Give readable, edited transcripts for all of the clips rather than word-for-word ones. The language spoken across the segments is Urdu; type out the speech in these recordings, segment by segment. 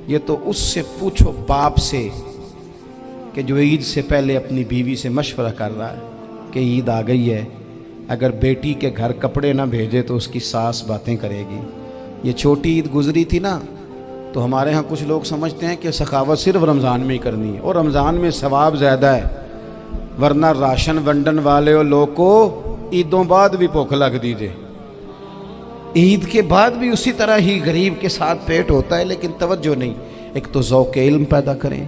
یہ تو اس سے پوچھو باپ سے کہ جو عید سے پہلے اپنی بیوی سے مشورہ کر رہا ہے کہ عید آ گئی ہے، اگر بیٹی کے گھر کپڑے نہ بھیجے تو اس کی ساس باتیں کرے گی۔ یہ چھوٹی عید گزری تھی نا، تو ہمارے ہاں کچھ لوگ سمجھتے ہیں کہ سخاوت صرف رمضان میں ہی کرنی ہے، اور رمضان میں ثواب زیادہ ہے، ورنہ راشن ونڈن والے لوگ کو عیدوں بعد بھی بھوک لگ دیجئے، عید کے بعد بھی اسی طرح ہی غریب کے ساتھ پیٹ ہوتا ہے، لیکن توجہ نہیں۔ ایک تو ذوق علم پیدا کریں۔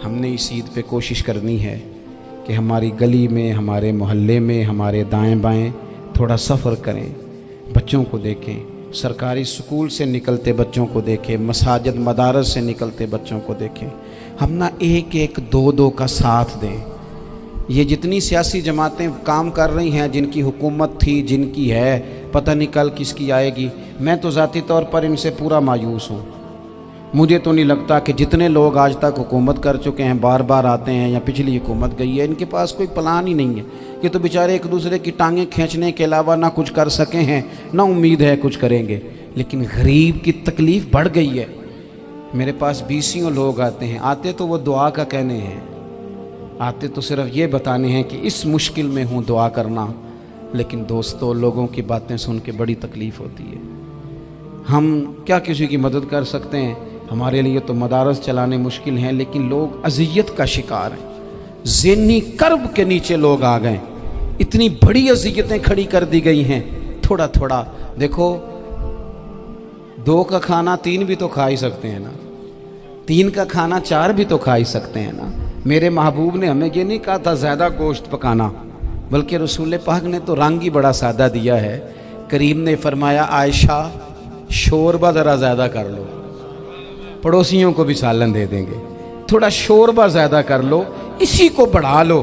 ہم نے اس عید پہ کوشش کرنی ہے کہ ہماری گلی میں، ہمارے محلے میں، ہمارے دائیں بائیں تھوڑا سفر کریں، بچوں کو دیکھیں، سرکاری سکول سے نکلتے بچوں کو دیکھیں، مساجد مدارس سے نکلتے بچوں کو دیکھیں۔ ہم نہ ایک ایک دو دو کا ساتھ دیں۔ یہ جتنی سیاسی جماعتیں کام کر رہی ہیں، جن کی حکومت تھی، جن کی ہے، پتہ نہیں کل کس کی آئے گی، میں تو ذاتی طور پر ان سے پورا مایوس ہوں۔ مجھے تو نہیں لگتا کہ جتنے لوگ آج تک حکومت کر چکے ہیں، بار بار آتے ہیں یا پچھلی حکومت گئی ہے، ان کے پاس کوئی پلان ہی نہیں ہے۔ یہ تو بیچارے ایک دوسرے کی ٹانگیں کھینچنے کے علاوہ نہ کچھ کر سکے ہیں، نہ امید ہے کچھ کریں گے۔ لیکن غریب کی تکلیف بڑھ گئی ہے۔ میرے پاس بیسیوں لوگ آتے ہیں، آتے تو وہ دعا کا کہنے ہیں، آتے تو صرف یہ بتانے ہیں کہ اس مشکل میں ہوں، دعا کرنا۔ لیکن دوستو، لوگوں کی باتیں سن کے بڑی تکلیف ہوتی ہے۔ ہم کیا کسی کی مدد کر سکتے ہیں؟ ہمارے لیے تو مدارس چلانے مشکل ہیں، لیکن لوگ اذیت کا شکار ہیں۔ ذہنی کرب کے نیچے لوگ آ گئے، اتنی بڑی اذیتیں کھڑی کر دی گئی ہیں۔ تھوڑا تھوڑا دیکھو، 2 کا کھانا 3 بھی تو کھا ہی سکتے ہیں نا، 3 کا کھانا 4 بھی تو کھا ہی سکتے ہیں نا۔ میرے محبوب نے ہمیں یہ نہیں کہا تھا زیادہ گوشت پکانا، بلکہ رسول پاک نے تو رنگ ہی بڑا سادہ دیا ہے۔ کریم نے فرمایا، عائشہ شوربہ ذرا زیادہ کر لو، پڑوسیوں کو بھی سالن دے دیں گے، تھوڑا شوربہ زیادہ کر لو، اسی کو بڑھا لو،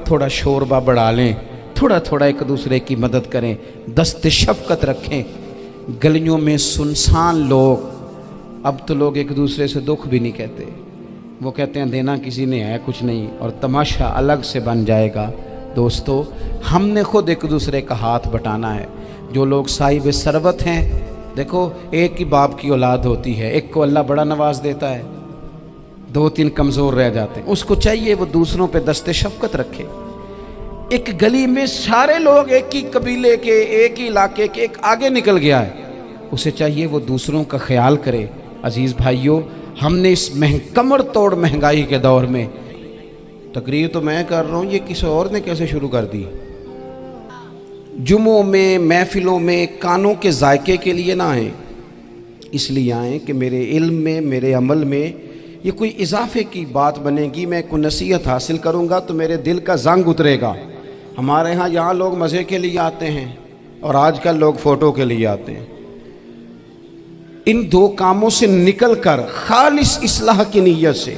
تھوڑا شوربہ بڑھا لیں، تھوڑا تھوڑا ایک دوسرے کی مدد کریں، دست شفقت رکھیں۔ گلیوں میں سنسان لوگ، اب تو لوگ ایک دوسرے سے دکھ بھی نہیں کہتے، وہ کہتے ہیں دینا کسی نے ہے کچھ نہیں، اور تماشا الگ سے بن جائے گا۔ دوستو، ہم نے خود ایک دوسرے کا ہاتھ بٹانا ہے۔ جو لوگ صاحب ثروت ہیں، دیکھو ایک ہی باپ کی اولاد ہوتی ہے، ایک کو اللہ بڑا نواز دیتا ہے، 2-3 کمزور رہ جاتے ہیں، اس کو چاہیے وہ دوسروں پہ دست شفقت رکھے۔ ایک گلی میں سارے لوگ ایک ہی قبیلے کے، ایک ہی علاقے کے، ایک آگے نکل گیا ہے، اسے چاہیے وہ دوسروں کا خیال کرے۔ عزیز بھائیوں، ہم نے اس کمر توڑ مہنگائی کے دور میں، تقریر تو میں کر رہا ہوں، یہ کسی اور نے کیسے شروع کر دی؟ جمعوں میں، محفلوں میں کانوں کے ذائقے کے لیے نہ آئیں، اس لیے آئیں کہ میرے علم میں، میرے عمل میں یہ کوئی اضافے کی بات بنے گی، میں کوئی نصیحت حاصل کروں گا تو میرے دل کا زنگ اترے گا۔ ہمارے ہاں یہاں لوگ مزے کے لیے آتے ہیں، اور آج کل لوگ فوٹو کے لیے آتے ہیں۔ ان 2 کاموں سے نکل کر خالص اصلاح کی نیت سے،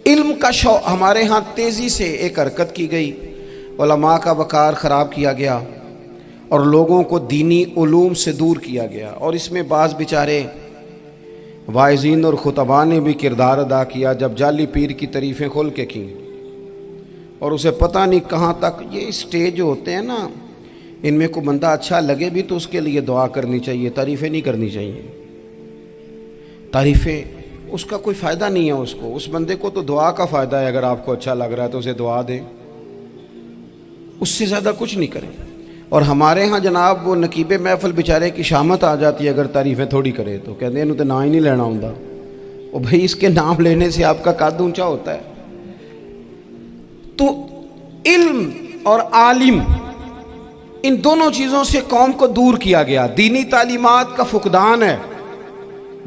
علم کا شوق، ہمارے ہاں تیزی سے ایک حرکت کی گئی، علماء کا وقار خراب کیا گیا اور لوگوں کو دینی علوم سے دور کیا گیا، اور اس میں بعض بیچارے واعظین اور خطباء نے بھی کردار ادا کیا، جب جعلی پیر کی تعریفیں کھول کے کیں، اور اسے پتہ نہیں کہاں تک۔ یہ اسٹیج جو ہوتے ہیں نا، ان میں کوئی بندہ اچھا لگے بھی تو اس کے لیے دعا کرنی چاہیے، تعریفیں نہیں کرنی چاہیے۔ تعریفیں اس کا کوئی فائدہ نہیں ہے، اس بندے کو تو دعا کا فائدہ ہے۔ اگر آپ کو اچھا لگ رہا ہے تو اسے دعا دیں، اس سے زیادہ کچھ نہیں کریں۔ اور ہمارے ہاں جناب وہ نقیب محفل بیچارے کی شامت آ جاتی ہے اگر تعریفیں تھوڑی کرے تو، کہتے ہیں انہوں تو نام ہی نہیں لینا ہوں۔ اور بھائی اس کے نام لینے سے آپ کا قد اونچا ہوتا ہے۔ تو علم اور عالم، ان دونوں چیزوں سے قوم کو دور کیا گیا۔ دینی تعلیمات کا فقدان ہے۔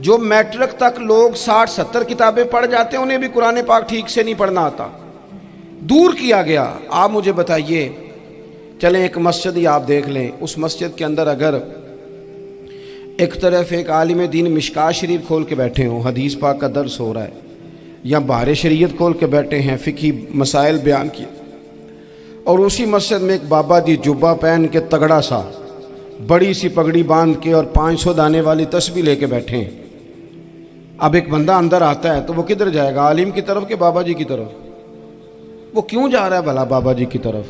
جو میٹرک تک لوگ 60-70 کتابیں پڑھ جاتے ہیں، انہیں بھی قرآن پاک ٹھیک سے نہیں پڑھنا آتا، دور کیا گیا۔ آپ مجھے بتائیے، چلیں ایک مسجد ہی آپ دیکھ لیں، اس مسجد کے اندر اگر ایک طرف ایک عالم دین مشکات شریف کھول کے بیٹھے ہوں، حدیث پاک کا درس ہو رہا ہے، یا بہار شریعت کھول کے بیٹھے ہیں، فقہی مسائل بیان کیے، اور اسی مسجد میں ایک بابا جی جبہ پہن کے تگڑا سا بڑی سی پگڑی باندھ کے اور 500 دانے والی تسبیح لے کے بیٹھے ہیں، اب ایک بندہ اندر آتا ہے تو وہ کدھر جائے گا؟ عالم کی طرف کہ بابا جی کی طرف؟ وہ کیوں جا رہا ہے بھلا بابا جی کی طرف؟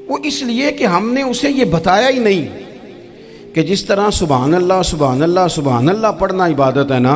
وہ اس لیے کہ ہم نے اسے یہ بتایا ہی نہیں کہ جس طرح سبحان اللہ سبحان اللہ سبحان اللہ پڑھنا عبادت ہے نا،